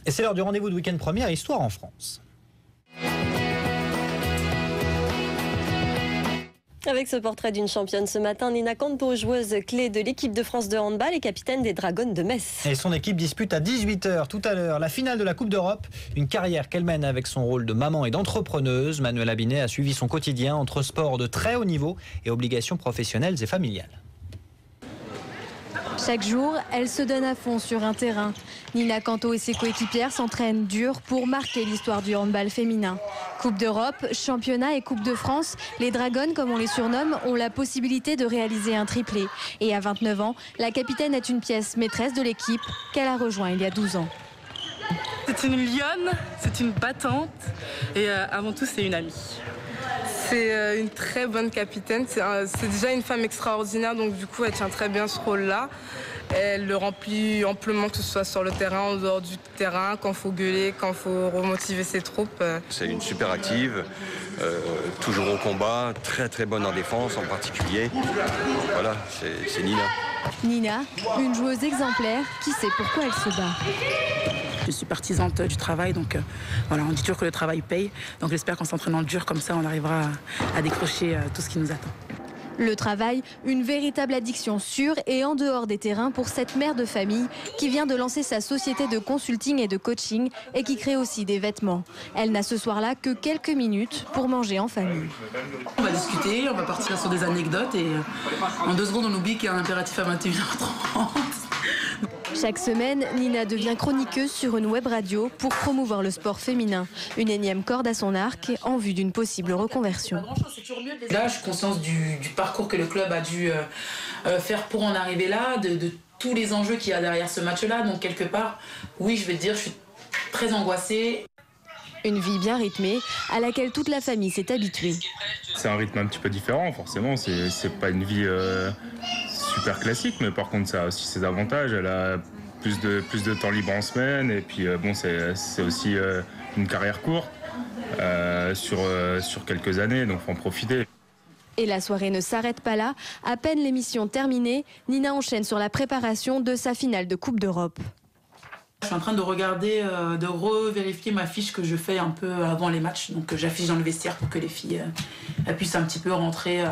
Et c'est l'heure du rendez-vous de week-end première, Histoire en France. Avec ce portrait d'une championne ce matin, Nina Canto, joueuse clé de l'équipe de France de handball et capitaine des Dragons de Metz. Et son équipe dispute à 18h tout à l'heure la finale de la Coupe d'Europe. Une carrière qu'elle mène avec son rôle de maman et d'entrepreneuse. Manuela Binet a suivi son quotidien entre sport de très haut niveau et obligations professionnelles et familiales. Chaque jour, elle se donne à fond sur un terrain. Nina Canto et ses coéquipières s'entraînent dur pour marquer l'histoire du handball féminin. Coupe d'Europe, championnat et Coupe de France, les Dragons, comme on les surnomme, ont la possibilité de réaliser un triplé. Et à 29 ans, la capitaine est une pièce maîtresse de l'équipe qu'elle a rejoint il y a 12 ans. C'est une lionne, c'est une battante et avant tout c'est une amie. C'est une très bonne capitaine, c'est déjà une femme extraordinaire, donc du coup elle tient très bien ce rôle-là. Elle le remplit amplement, que ce soit sur le terrain, en dehors du terrain, quand il faut gueuler, quand il faut remotiver ses troupes. C'est une super active, toujours au combat, très très bonne en défense en particulier. Voilà, c'est Nina. Nina, une joueuse exemplaire qui sait pourquoi elle se bat. Je suis partisante du travail, donc voilà, on dit toujours que le travail paye. Donc j'espère qu'en s'entraînant dur comme ça, on arrivera à décrocher tout ce qui nous attend. Le travail, une véritable addiction sur et en dehors des terrains pour cette mère de famille qui vient de lancer sa société de consulting et de coaching et qui crée aussi des vêtements. Elle n'a ce soir-là que quelques minutes pour manger en famille. On va discuter, on va partir sur des anecdotes et en 2 secondes on oublie qu'il y a un impératif à 21h30. Chaque semaine, Nina devient chroniqueuse sur une web radio pour promouvoir le sport féminin. Une énième corde à son arc en vue d'une possible reconversion. Là, je suis consciente du parcours que le club a dû faire pour en arriver là, de tous les enjeux qu'il y a derrière ce match-là. Donc quelque part, oui, je vais te dire, je suis très angoissée. Une vie bien rythmée à laquelle toute la famille s'est habituée. C'est un rythme un petit peu différent, forcément. C'est pas une vie super classique, mais par contre, ça a aussi ses avantages. Elle a plus de temps libre en semaine, et puis bon, c'est aussi une carrière courte sur quelques années, donc faut en profiter. Et la soirée ne s'arrête pas là. À peine l'émission terminée, Nina enchaîne sur la préparation de sa finale de Coupe d'Europe. Je suis en train de regarder, de revérifier ma fiche que je fais un peu avant les matchs. Donc j'affiche dans le vestiaire pour que les filles puissent un petit peu rentrer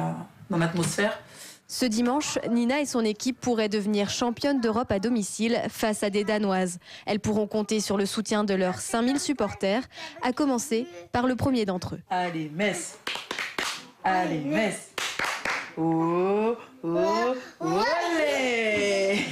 dans l'atmosphère. Ce dimanche, Nina et son équipe pourraient devenir championnes d'Europe à domicile face à des Danoises. Elles pourront compter sur le soutien de leurs 5000 supporters, à commencer par le premier d'entre eux. Allez, Metz! Allez, Metz! Oh, oh, oh, allez!